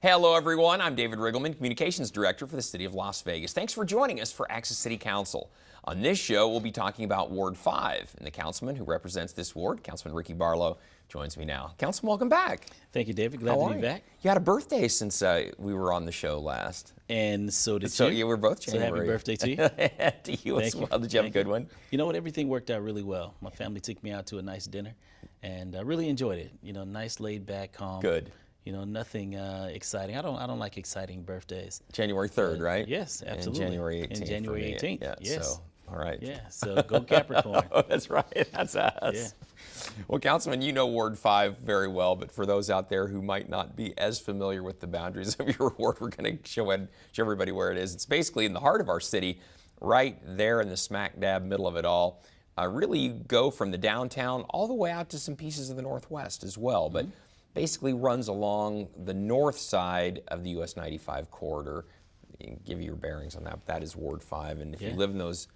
Hello, everyone. I'm David Riggleman, Communications Director for the City of Las Vegas. Thanks for joining us for Access City Council. On this show, we'll be talking about Ward 5, and the councilman who represents this ward, Councilman Ricki Barlow, joins me now. Councilman, welcome back. Thank you, David. Glad to be back. You had a birthday since we were on the show last. And so did you. So yeah, we're both January. So happy birthday to you. To you as well. Did you have a good one? You know what? Everything worked out really well. My family took me out to a nice dinner, and I really enjoyed it. You know, nice, laid back, calm. Good. You know, nothing exciting. I don't like exciting birthdays. January 3rd, right? Yes, absolutely. And January 18th. And January 18th. Yeah, yes. So, all right. Yeah. So go Capricorn. Oh, that's right. That's us. Yeah. Well, Councilman, you know Ward 5 very well, but for those out there who might not be as familiar with the boundaries of your ward, we're going to show everybody where it is. It's basically in the heart of our city, right there in the smack dab middle of it all. Really, you go from the downtown all the way out to some pieces of the northwest as well, but basically runs along the north side of the US 95 corridor. I can give you your bearings on that, but that is Ward 5, and if you live in those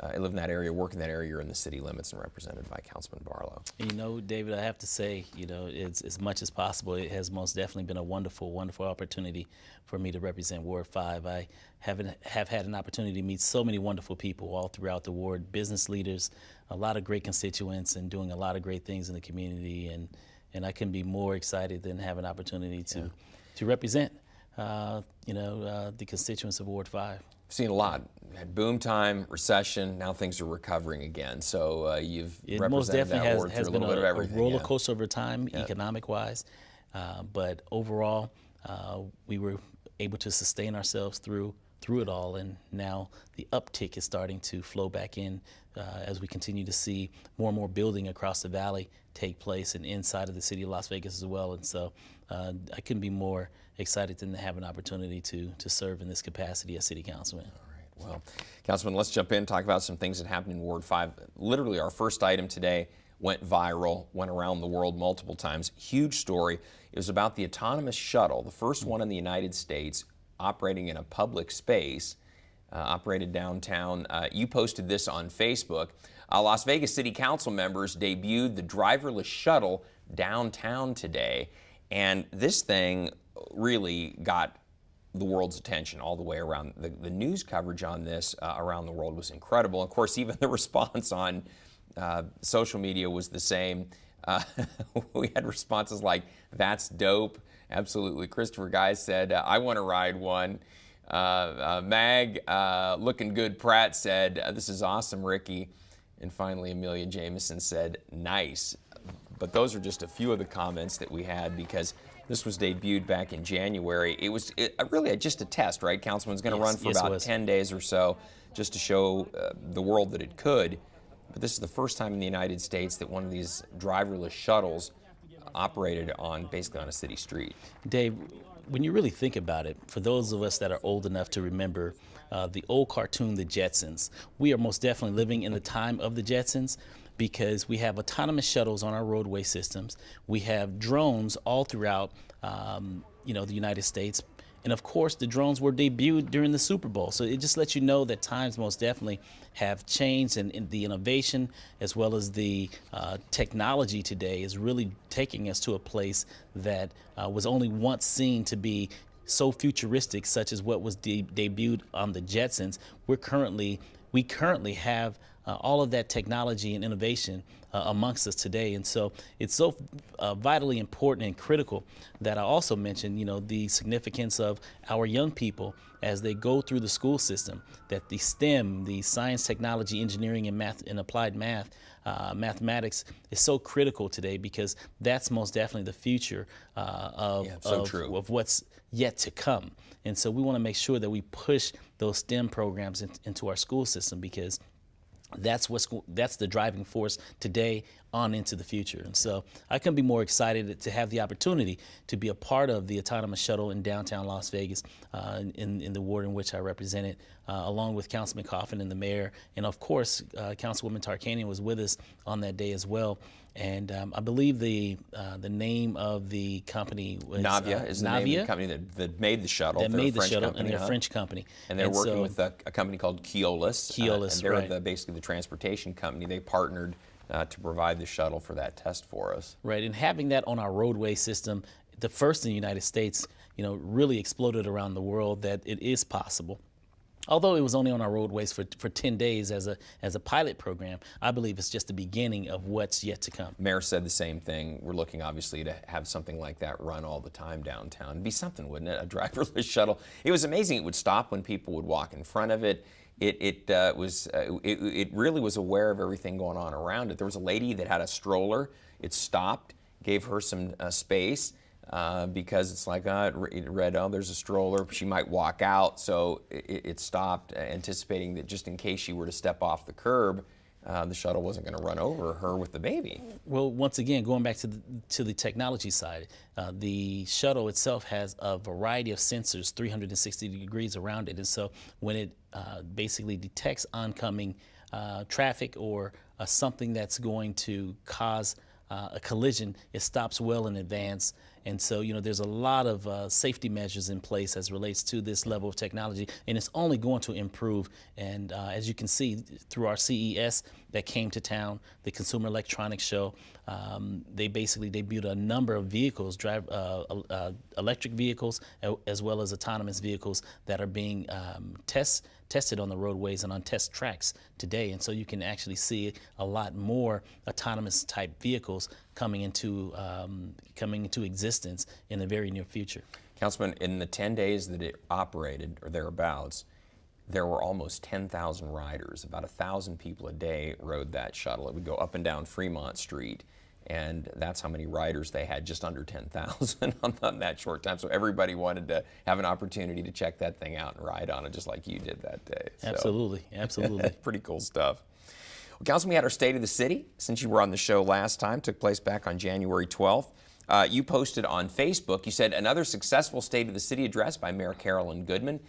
live in that area, work in that area, you're in the city limits and represented by Councilman Barlow. You know, David, I have to say, you know, it's as much as possible. It has most definitely been a wonderful, wonderful opportunity for me to represent Ward 5. I have had an opportunity to meet so many wonderful people all throughout the ward, business leaders, a lot of great constituents, and doing a lot of great things in the community. And I couldn't be more excited than have an opportunity to represent, the constituents of Ward 5. I've seen a lot. We had boom time, recession, now things are recovering again. So you've represented most definitely that ward has through a been little bit of everything. A roller coaster over time, economic-wise, but overall, we were able to sustain ourselves through it all, and now the uptick is starting to flow back in as we continue to see more and more building across the valley take place and inside of the city of Las Vegas as well. And so I couldn't be more excited than to have an opportunity to serve in this capacity as city councilman. All right. Well, Councilman, let's jump in and talk about some things that happened in Ward 5. Literally, our first item today went viral, went around the world multiple times. Huge story. It was about the autonomous shuttle, the first one in the United States, operating in a public space, operated downtown. You posted this on Facebook. Las Vegas City Council members debuted the driverless shuttle downtown today, and this thing really got the world's attention all the way around. The news coverage on this around the world was incredible. Of course, even the response on social media was the same. We had responses like, "That's dope." Absolutely. Christopher Guy said, "I want to ride one." Mag, looking good, Pratt said, "This is awesome, Ricki." And finally, Amelia Jameson said, "Nice." But those are just a few of the comments that we had because this was debuted back in January. It was really just a test, right? Councilman's going to run for about 10 days or so just to show the world that it could. But this is the first time in the United States that one of these driverless shuttles operated basically on a city street. Dave, when you really think about it, for those of us that are old enough to remember the old cartoon, The Jetsons, we are most definitely living in the time of The Jetsons because we have autonomous shuttles on our roadway systems. We have drones all throughout, the United States. And of course, the drones were debuted during the Super Bowl. So it just lets you know that times most definitely have changed, and the innovation as well as the technology today is really taking us to a place that was only once seen to be so futuristic, such as what was debuted on the Jetsons. We currently have all of that technology and innovation amongst us today. And so it's so vitally important and critical that I also mentioned, the significance of our young people as they go through the school system, that the STEM, the science, technology, engineering, and math and applied math, mathematics is so critical today because that's most definitely the future of what's yet to come. And so we want to make sure that we push those STEM programs into our school system because that's the driving force today on into the future. And so I couldn't be more excited to have the opportunity to be a part of the autonomous shuttle in downtown Las Vegas in the ward in which I represented, along with Councilman Coffin and the mayor. And of course, Councilwoman Tarkanian was with us on that day as well. And I believe the name of the company was Navia is the name of the company that made the shuttle. That made the shuttle, and they're a French company. And they're working with a company called Keolis. Keolis, and they're basically the transportation company. They partnered to provide the shuttle for that test for us. Right, and having that on our roadway system the first in the United States, really exploded around the world that it is possible. Although it was only on our roadways for 10 days as a pilot program, I believe it's just the beginning of what's yet to come. Mayor said the same thing. We're looking obviously to have something like that run all the time downtown. It'd be something, wouldn't it? A driverless shuttle. It was amazing. It would stop when people would walk in front of it. It really was aware of everything going on around it. There was a lady that had a stroller. It stopped, gave her some space. Because it's like, it read, oh, there's a stroller, she might walk out, so it stopped, anticipating that just in case she were to step off the curb, the shuttle wasn't going to run over her with the baby. Well, once again, going back to the technology side, the shuttle itself has a variety of sensors, 360 degrees around it, and so when it basically detects oncoming traffic or something that's going to cause a collision, it stops well in advance. And so, there's a lot of safety measures in place as relates to this level of technology, and it's only going to improve. And as you can see through our CES that came to town, the Consumer Electronics Show, they basically debuted a number of vehicles, electric vehicles, as well as autonomous vehicles that are being tested on the roadways and on test tracks today. And so you can actually see a lot more autonomous type vehicles coming into existence in the very near future. Councilman, in the 10 days that it operated, or thereabouts, there were almost 10,000 riders. About 1,000 people a day rode that shuttle. It would go up and down Fremont Street, and that's how many riders they had, just under 10,000 on that short time. So everybody wanted to have an opportunity to check that thing out and ride on it, just like you did that day. Absolutely, absolutely. Pretty cool stuff. Well, Councilman, we had our State of the City, since you were on the show last time, took place back on January 12th. You posted on Facebook, you said, another successful State of the City address by Mayor Carolyn Goodman.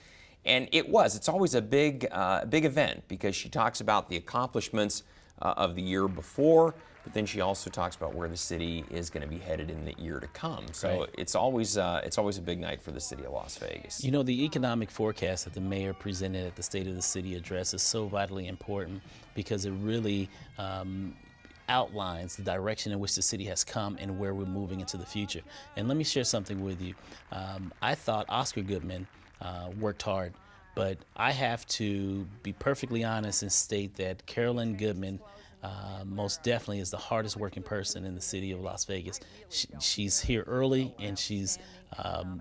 And it's always a big event, because she talks about the accomplishments of the year before, but then she also talks about where the city is going to be headed in the year to come. So right. It's always a big night for the city of Las Vegas. The economic forecast that the mayor presented at the State of the City address is so vitally important, because it really outlines the direction in which the city has come and where we're moving into the future. And let me share something with you. I thought Oscar Goodman worked hard, but I have to be perfectly honest and state that Carolyn Goodman most definitely is the hardest working person in the city of Las Vegas. She's here early and she's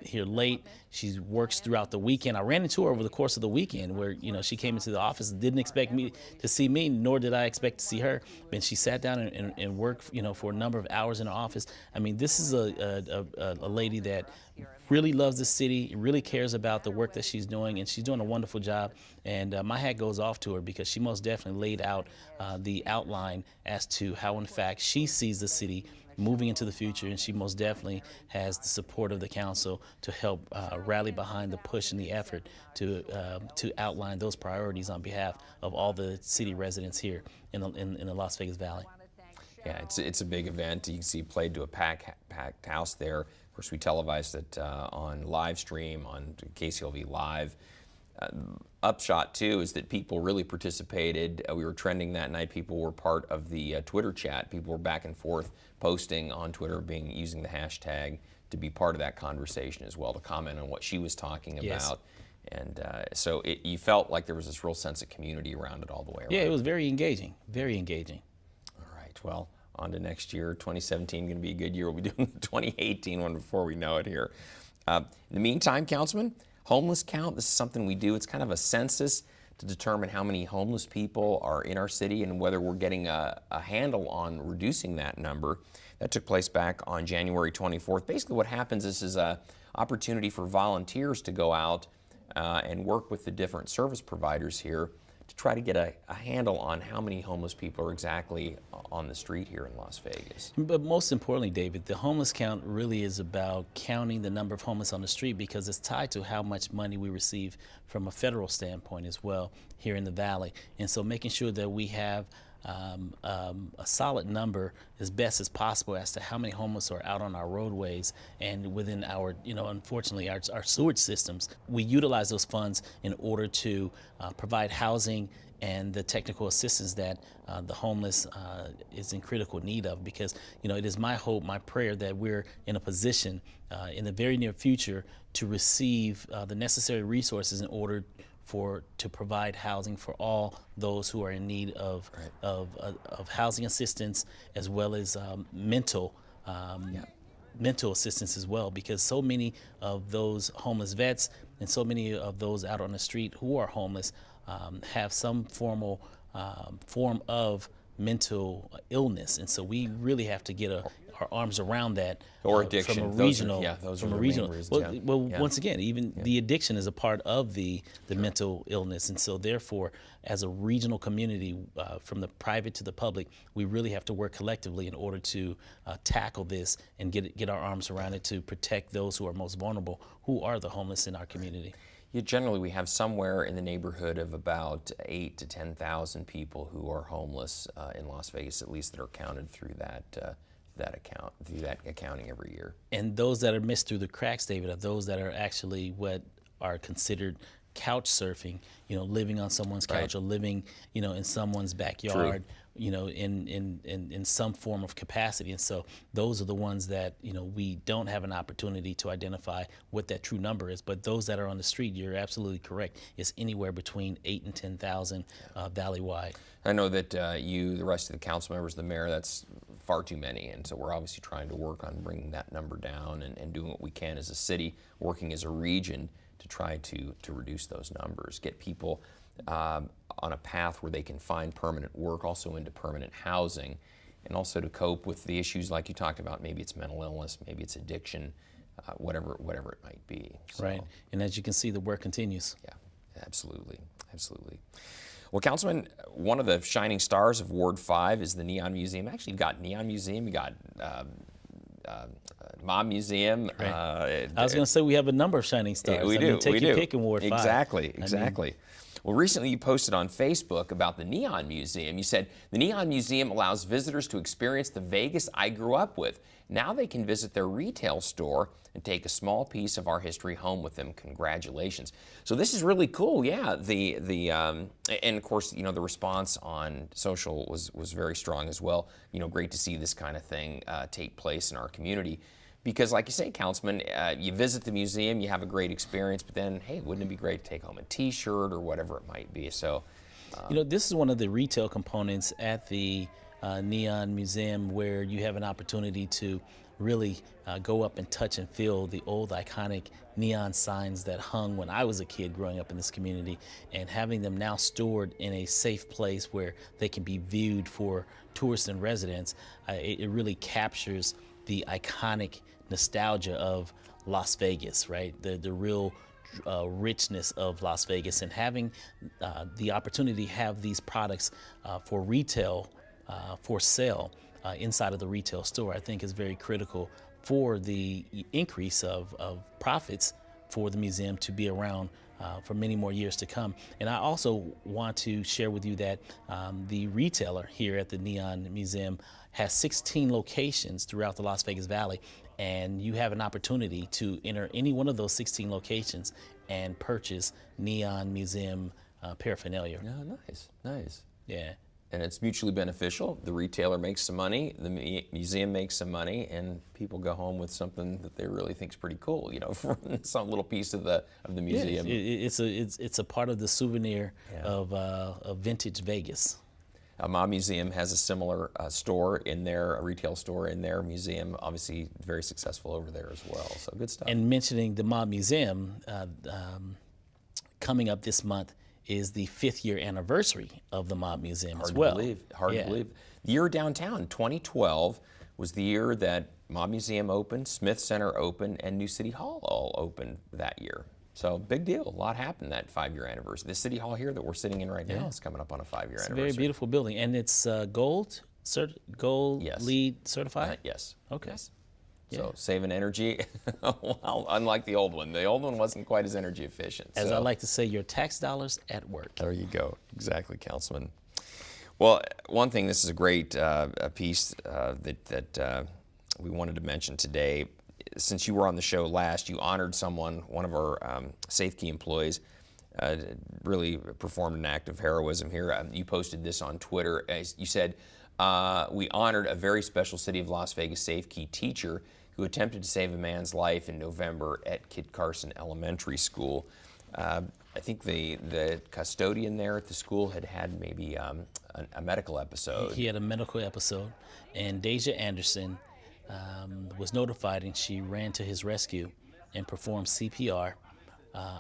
here late. She works throughout the weekend. I ran into her over the course of the weekend where, she came into the office and didn't expect me to see me, nor did I expect to see her. And she sat down and worked, for a number of hours in her office. I mean, this is a lady that really loves the city, really cares about the work that she's doing, and she's doing a wonderful job. And my hat goes off to her, because she most definitely laid out the outline as to how, in fact, she sees the city moving into the future, and she most definitely has the support of the council to help rally behind the push and the effort to outline those priorities on behalf of all the city residents here in the Las Vegas Valley. Yeah, it's a big event. You can see played to a packed house there. Of course, we televised it on live stream on KCLV Live. Upshot, too, is that people really participated. We were trending that night. People were part of the Twitter chat. People were back and forth posting on Twitter, using the hashtag to be part of that conversation as well, to comment on what she was talking about. Yes. And so you felt like there was this real sense of community around it all the way around. Yeah, it was very engaging, very engaging. All right, well, on to next year. 2017 going to be a good year. We'll be doing the 2018 one before we know it here. In the meantime, Councilman, homeless count, this is something we do. It's kind of a census to determine how many homeless people are in our city and whether we're getting a handle on reducing that number. That took place back on January 24th. Basically what happens is an opportunity for volunteers to go out and work with the different service providers here to try to get a handle on how many homeless people are exactly on the street here in Las Vegas. But most importantly, David, the homeless count really is about counting the number of homeless on the street, because it's tied to how much money we receive from a federal standpoint as well here in the Valley. And so making sure that we have a solid number as best as possible as to how many homeless are out on our roadways and within our, unfortunately, our sewage systems. We utilize those funds in order to provide housing and the technical assistance that the homeless is in critical need of. Because it is my hope, my prayer, that we're in a position in the very near future to receive the necessary resources in order to provide housing for all those who are in need of housing assistance, as well as mental assistance as well, because so many of those homeless vets and so many of those out on the street who are homeless have some form of mental illness, and so we really have to get our arms around that. Or addiction. From a regional, Those are the main reasons. Once again, even the addiction is a part of the mental illness, and so therefore, as a regional community, from the private to the public, we really have to work collectively in order to tackle this and get our arms around it to protect those who are most vulnerable, who are the homeless in our community. Generally, we have somewhere in the neighborhood of about 8,000 to 10,000 people who are homeless in Las Vegas, at least, that are counted through that accounting every year. And those that are missed through the cracks, David, are those that are actually what are considered couch surfing, living on someone's couch, or living, in someone's backyard, in some form of capacity. And so those are the ones that, we don't have an opportunity to identify what that true number is. But those that are on the street, you're absolutely correct. It's anywhere between 8,000 and 10,000 valley-wide. I know that the rest of the council members, the mayor, that's far too many. And so we're obviously trying to work on bringing that number down and doing what we can as a city, working as a region to try to reduce those numbers, get people on a path where they can find permanent work, also into permanent housing, and also to cope with the issues like you talked about. Maybe it's mental illness, maybe it's addiction, whatever it might be. So, right, and as you can see, the work continues. Yeah, absolutely. Well, Councilman, one of the shining stars of Ward 5 is the Neon Museum. Actually, you've got Neon Museum, you got Mob Museum. Right. I was going to say we have a number of shining stars. We do. Take your pick in Ward 5. Exactly. Well, recently you posted on Facebook about the Neon Museum. You said, the Neon Museum allows visitors to experience the Vegas I grew up with. Now they can visit their retail store and take a small piece of our history home with them. Congratulations. So this is really cool. Yeah, and of course, the response on social was very strong as well. Great to see this kind of thing take place in our community. Because like you say, Councilman, you visit the museum, you have a great experience, but then, hey, wouldn't it be great to take home a T-shirt or whatever it might be? So, this is one of the retail components at the Neon Museum where you have an opportunity to really go up and touch and feel the old iconic neon signs that hung when I was a kid growing up in this community, and having them now stored in a safe place where they can be viewed for tourists and residents. It really captures the iconic nostalgia of Las Vegas, right? The real richness of Las Vegas, and having the opportunity to have these products for retail, for sale inside of the retail store, I think is very critical for the increase of profits for the museum to be around for many more years to come. And I also want to share with you that the retailer here at the Neon Museum has 16 locations throughout the Las Vegas Valley, and you have an opportunity to enter any one of those 16 locations and purchase Neon Museum paraphernalia. Yeah, nice. Yeah. And it's mutually beneficial. The retailer makes some money, the museum makes some money, and people go home with something that they really think is pretty cool, from some little piece of the museum. Yeah, it's a part of the souvenir of vintage Vegas. Mob Museum has a similar store in there, a retail store in their museum, obviously very successful over there as well. So good stuff. And mentioning the Mob Museum, coming up this month is the 5th year anniversary of the Mob Museum as well. Hard to believe. The year downtown, 2012, was the year that Mob Museum opened, Smith Center opened, and New City Hall all opened that year. So big deal. A lot happened that 5-year anniversary. The City Hall here that we're sitting in right now is coming up on a 5-year anniversary. It's a very beautiful building, and it's gold LEED certified? Yes. Okay. Yes. So saving energy, well, unlike the old one. The old one wasn't quite as energy efficient. As I like to say, your tax dollars at work. There you go. Exactly, Councilman. Well, one thing, this is a great piece that we wanted to mention today. Since you were on the show last, you honored someone, one of our Safe Key employees, really performed an act of heroism here. You posted this on Twitter. As you said, we honored a very special City of Las Vegas Safe Key teacher who attempted to save a man's life in November at Kit Carson Elementary School. I think the custodian there at the school had maybe a medical episode. He had a medical episode, and Deja Anderson was notified, and she ran to his rescue and performed CPR.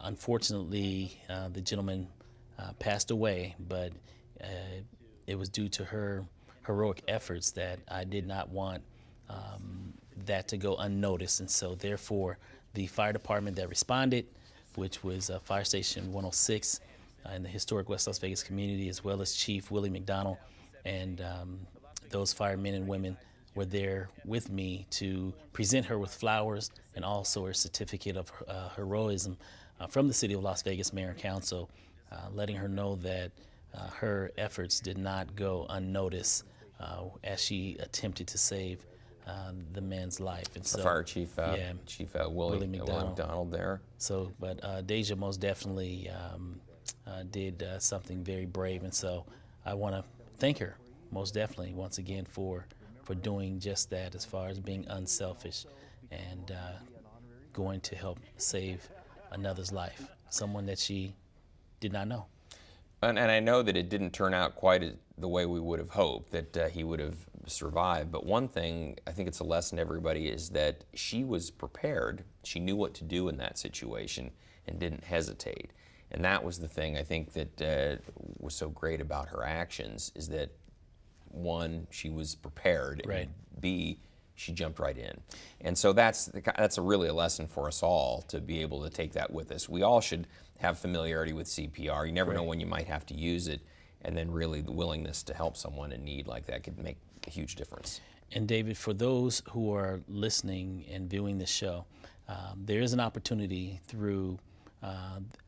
Unfortunately, the gentleman passed away, but it was due to her heroic efforts that I did not want that to go unnoticed. And so therefore, the fire department that responded, which was Fire Station 106 in the historic West Las Vegas community, as well as Chief Willie McDonald, and those firemen and women were there with me to present her with flowers and also a certificate of heroism from the City of Las Vegas Mayor and Council, letting her know that her efforts did not go unnoticed as she attempted to save the man's life. And so, Fire Chief, Chief Willie McDonald there. So, but Deja most definitely did something very brave, and so I want to thank her most definitely once again for doing just that, as far as being unselfish and going to help save another's life, someone that she did not know. And I know that it didn't turn out quite the way we would have hoped, that he would have survived. But one thing, I think it's a lesson to everybody, is that she was prepared. She knew what to do in that situation and didn't hesitate. And that was the thing I think that was so great about her actions, is that, one, she was prepared, right, and B, she jumped right in. And so that's really a lesson for us all, to be able to take that with us. We all should have familiarity with CPR. You never know when you might have to use it, and then really the willingness to help someone in need like that could make a huge difference. And David, for those who are listening and viewing this show, there is an opportunity through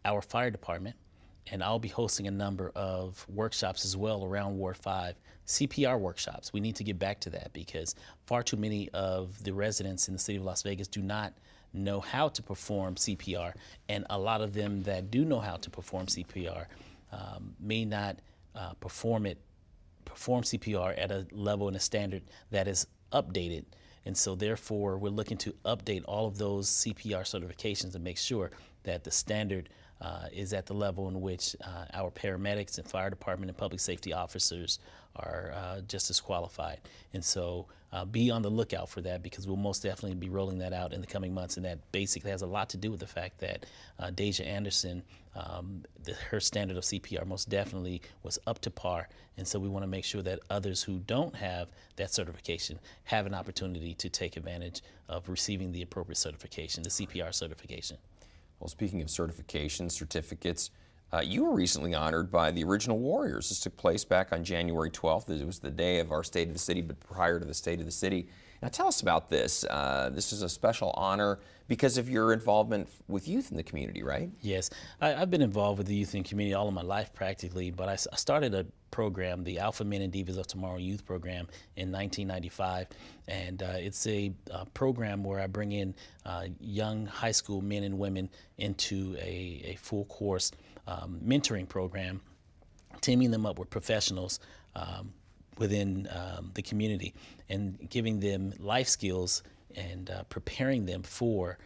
our fire department, and I'll be hosting a number of workshops as well around Ward 5, CPR workshops. We need to get back to that, because far too many of the residents in the City of Las Vegas do not know how to perform CPR, and a lot of them that do know how to perform CPR may not perform CPR at a level and a standard that is updated. And so therefore, we're looking to update all of those CPR certifications and make sure that the standard is at the level in which our paramedics and fire department and public safety officers are just as qualified. And so be on the lookout for that, because we'll most definitely be rolling that out in the coming months. And that basically has a lot to do with the fact that Deja Anderson, her standard of CPR most definitely was up to par. And so we want to make sure that others who don't have that certification have an opportunity to take advantage of receiving the appropriate certification, the CPR certification. Well, speaking of certifications, certificates, you were recently honored by the Original Warriors. This took place back on January 12th. It was the day of our State of the City, but prior to the State of the City. Now tell us about this. This is a special honor because of your involvement with youth in the community, right? Yes, I've been involved with the youth and community all of my life practically, but I started a program, the Alpha Men and Divas of Tomorrow Youth Program, in 1995, and it's a program where I bring in young high school men and women into a full course mentoring program, teaming them up with professionals within the community and giving them life skills and preparing them for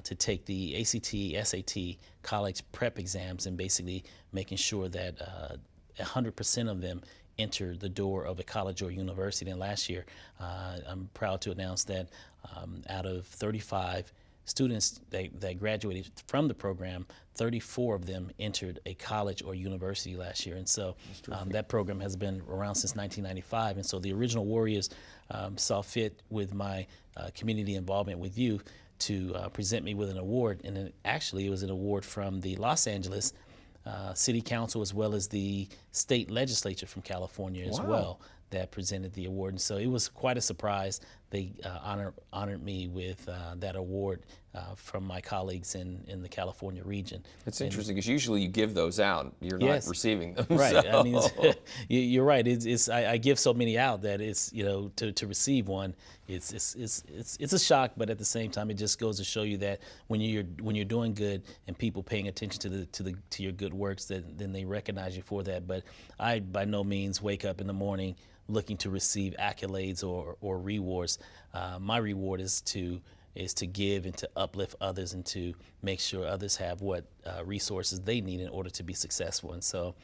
to take the ACT, SAT, college prep exams, and basically making sure that 100% of them enter the door of a college or university. And last year, I'm proud to announce that out of 35 students that graduated from the program, 34 of them entered a college or university last year. And so that program has been around since 1995. And so the Original Warriors saw fit, with my community involvement with youth, to present me with an award. And then actually it was an award from the Los Angeles City Council, as well as the state legislature from California as well, that presented the award. And so it was quite a surprise they honored me with that award from my colleagues in the California region. It's interesting because usually you give those out, you're Yes. not receiving them. Right. So. I mean, you're right. I give so many out that it's, you know, to receive one, it's a shock, but at the same time, it just goes to show you that when you're doing good and people paying attention to your good works, then they recognize you for that. But I by no means wake up in the morning looking to receive accolades or rewards. My reward is to give and to uplift others and to make sure others have what resources they need in order to be successful. And so,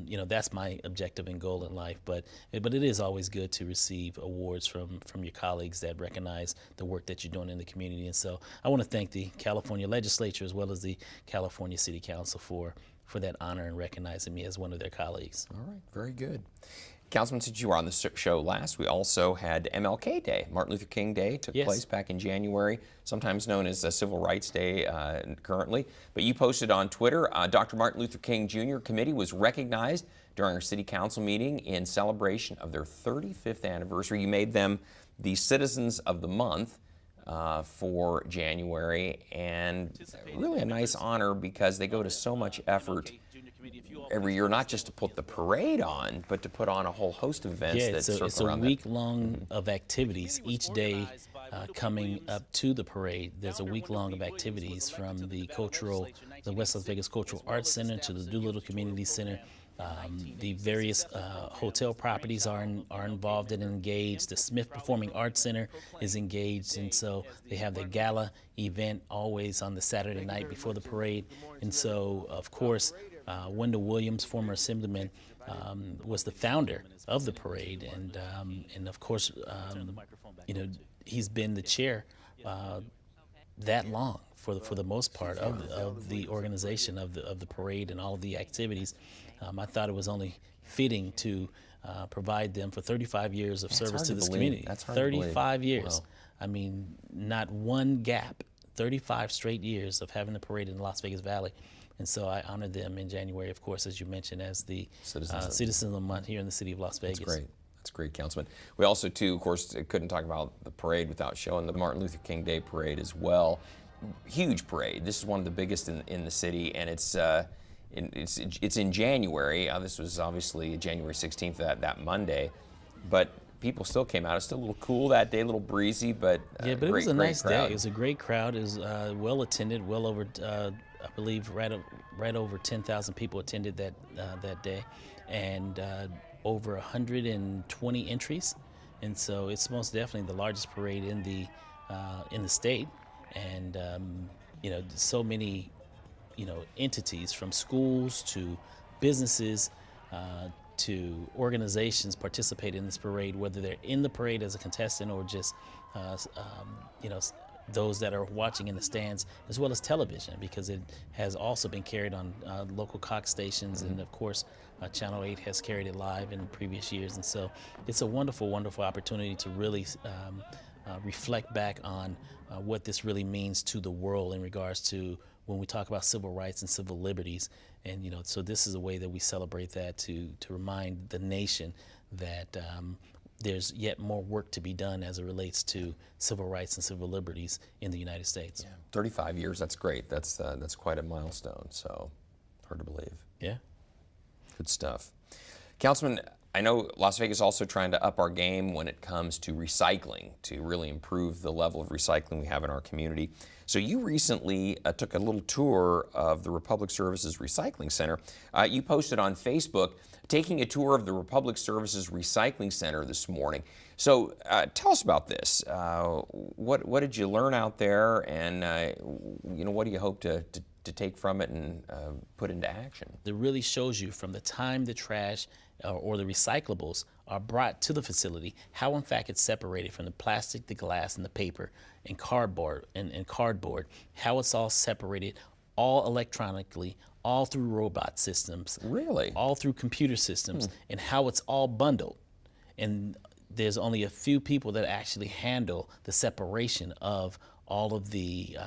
you know, that's my objective and goal in life. But it is always good to receive awards from your colleagues that recognize the work that you're doing in the community. And so I want to thank the California Legislature as well as the California City Council for that honor and recognizing me as one of their colleagues. All right, very good. Councilman, since you were on the show last, we also had MLK Day. Martin Luther King Day took place back in January, sometimes known as Civil Rights Day currently. But you posted on Twitter, Dr. Martin Luther King Jr. Committee was recognized during our city council meeting in celebration of their 35th anniversary. You made them the Citizens of the Month for January, and really a nice honor because they go to so much effort every year, not just to put the parade on, but to put on a whole host of events that circle it's a around week long of activities. Each day coming up to the parade, there's a week long of activities from the West Las Vegas Cultural Arts Center to the Doolittle Community Center. The various hotel properties are involved and engaged. The Smith Performing Arts Center is engaged, and so they have the gala event always on the Saturday night before the parade. And so, of course, Wendell Williams, former assemblyman, was the founder of the parade, and of course, you know, he's been the chair that long for the most part of the organization of the parade and all of the activities. I thought it was only fitting to provide them for 35 years of service to this community. That's hard to believe. 35 years. Wow. I mean, not one gap. 35 straight years of having the parade in the Las Vegas Valley. And so I honored them in January, of course, as you mentioned, as the Citizens of the Month here in the city of Las Vegas. That's great. That's great, Councilman. We also, too, of course, couldn't talk about the parade without showing the Martin Luther King Day parade as well. Huge parade. This is one of the biggest in the city, and it's in January. This was obviously January 16th, that Monday, but people still came out. It's still a little cool that day, a little breezy, but yeah, but it was a nice day. It was a great crowd. It was well attended, well over, I believe, right over 10,000 people attended that day, and over 120 entries. And so it's most definitely the largest parade in the state, and you know, so many, you know, entities from schools to businesses to organizations participate in this parade, whether they're in the parade as a contestant or just you know, those that are watching in the stands, as well as television, because it has also been carried on local Cox stations, and of course Channel 8 has carried it live in previous years. And so it's a wonderful, wonderful opportunity to really reflect back on what this really means to the world in regards to when we talk about civil rights and civil liberties. And you know, so this is a way that we celebrate that to remind the nation that there's yet more work to be done as it relates to civil rights and civil liberties in the United States. Yeah, 35 years, that's great. That's quite a milestone, so hard to believe. Yeah. Good stuff. Councilman, I know Las Vegas is also trying to up our game when it comes to recycling, to really improve the level of recycling we have in our community. So you recently took a little tour of the Republic Services Recycling Center. You posted on Facebook, taking a tour of the Republic Services Recycling Center this morning. So tell us about this. What did you learn out there, and you know, what do you hope to take from it and put into action? It really shows you from the time the trash or the recyclables are brought to the facility, how in fact it's separated from the plastic, the glass, and the paper, and cardboard, how it's all separated, all electronically, all through robot systems. Really? All through computer systems, and how it's all bundled. And there's only a few people that actually handle the separation of all of the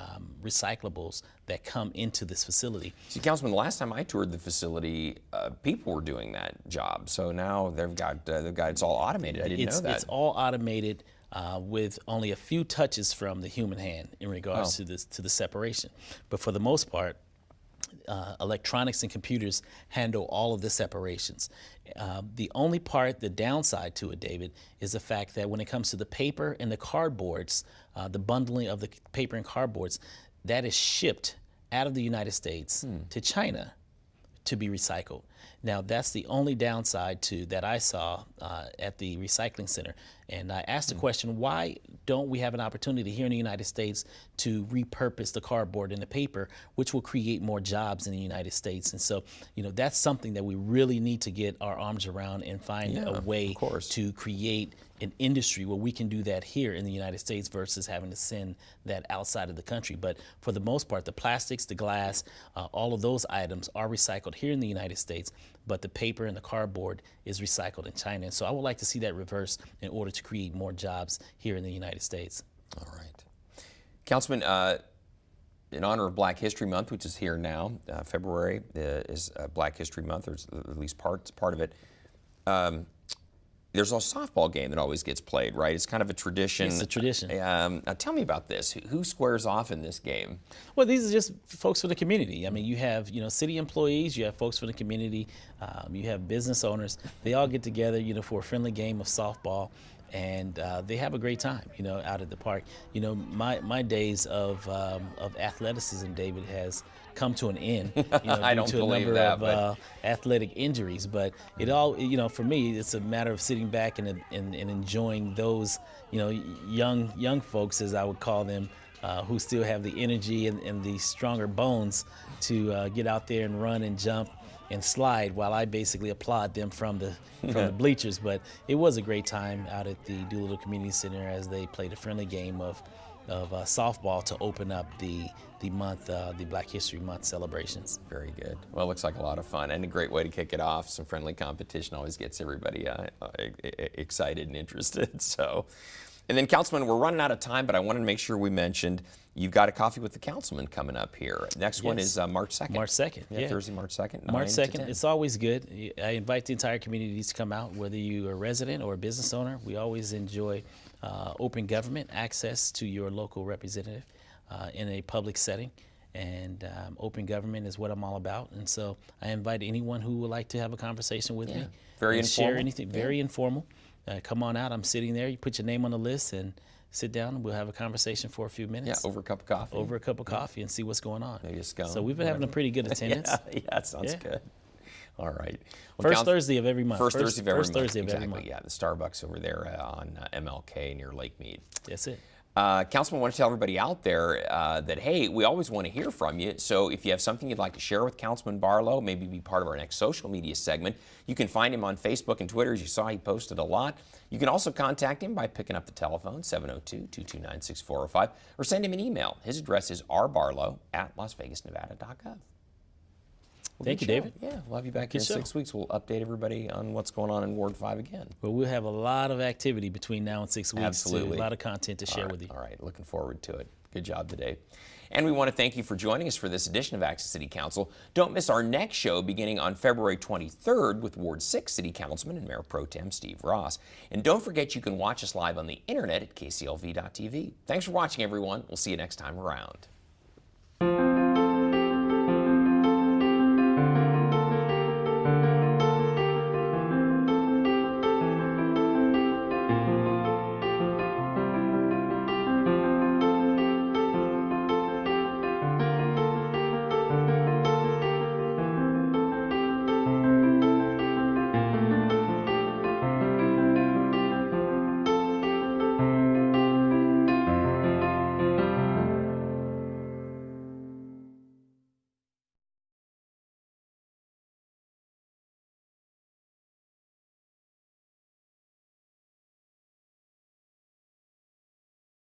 recyclables that come into this facility. See, Councilman, the last time I toured the facility, people were doing that job. So now they've got it's all automated. I didn't know that. It's all automated. with only a few touches from the human hand in regards to the separation. But for the most part, electronics and computers handle all of the separations. The only part, the downside to it, David, is the fact that when it comes to the paper and the cardboards, the bundling of the paper and cardboards, that is shipped out of the United States to China to be recycled. Now, that's the only downside to that I saw at the recycling center. And I asked the question, why don't we have an opportunity here in the United States to repurpose the cardboard and the paper, which will create more jobs in the United States? And so, that's something that we really need to get our arms around and find a way to create an industry where we can do that here in the United States versus having to send that outside of the country. But for the most part, the plastics, the glass, all of those items are recycled here in the United States, but the paper and the cardboard is recycled in China. And so I would like to see that reverse in order to create more jobs here in the United States. All right. Councilman, in honor of Black History Month, which is here now, February is Black History Month, or at least part of it. There's a softball game that always gets played, right? It's kind of a tradition. It's a tradition. Tell me about this. Who squares off in this game? Well, these are just folks from the community. I mean, you have city employees, you have folks from the community, you have business owners. They all get together, for a friendly game of softball, and they have a great time, out at the park. My days of athleticism, David, has come to an end, I don't due to a believe number that, of athletic injuries. But it all, for me, it's a matter of sitting back and enjoying those, young folks, as I would call them, who still have the energy and the stronger bones to get out there and run and jump and slide, while I basically applaud them from the bleachers. But it was a great time out at the Doolittle Community Center as they played a friendly game of softball to open up the month, the Black History Month celebrations. Very good. Well, it looks like a lot of fun and a great way to kick it off. Some friendly competition always gets everybody excited and interested. So, and then, Councilman, we're running out of time, but I wanted to make sure we mentioned you've got a Coffee with the Councilman coming up here. Next one is March 2nd. March 2nd, yeah. Thursday, March 2nd. March 2nd. It's always good. I invite the entire community to come out, whether you're a resident or a business owner. We always enjoy open government, access to your local representative in a public setting. And open government is what I'm all about. And so I invite anyone who would like to have a conversation with me. Very informal. Share anything. Very informal. Come on out. I'm sitting there. You put your name on the list and sit down, and we'll have a conversation for a few minutes. Yeah, over a cup of coffee. Over a cup of coffee and see what's going on. Maybe a scone. So we've been having a pretty good attendance. That sounds good. All right. Well, first Thursday of every month. First Thursday of every month. Thursday of every month. Yeah, the Starbucks over there on MLK near Lake Mead. That's it. Councilman, I want to tell everybody out there that, hey, we always want to hear from you. So if you have something you'd like to share with Councilman Barlow, maybe be part of our next social media segment, you can find him on Facebook and Twitter. As you saw, he posted a lot. You can also contact him by picking up the telephone, 702-229-6405, or send him an email. His address is rbarlow@lasvegasnevada.gov. Thank you, David. Yeah, we'll have you back in 6 weeks. We'll update everybody on what's going on in Ward 5 again. Well, we'll have a lot of activity between now and 6 weeks. Absolutely. A lot of content to share with you. All right, looking forward to it. Good job today. And we want to thank you for joining us for this edition of Access City Council. Don't miss our next show beginning on February 23rd with Ward 6 City Councilman and Mayor Pro Tem Steve Ross. And don't forget you can watch us live on the internet at kclv.tv. Thanks for watching, everyone. We'll see you next time around.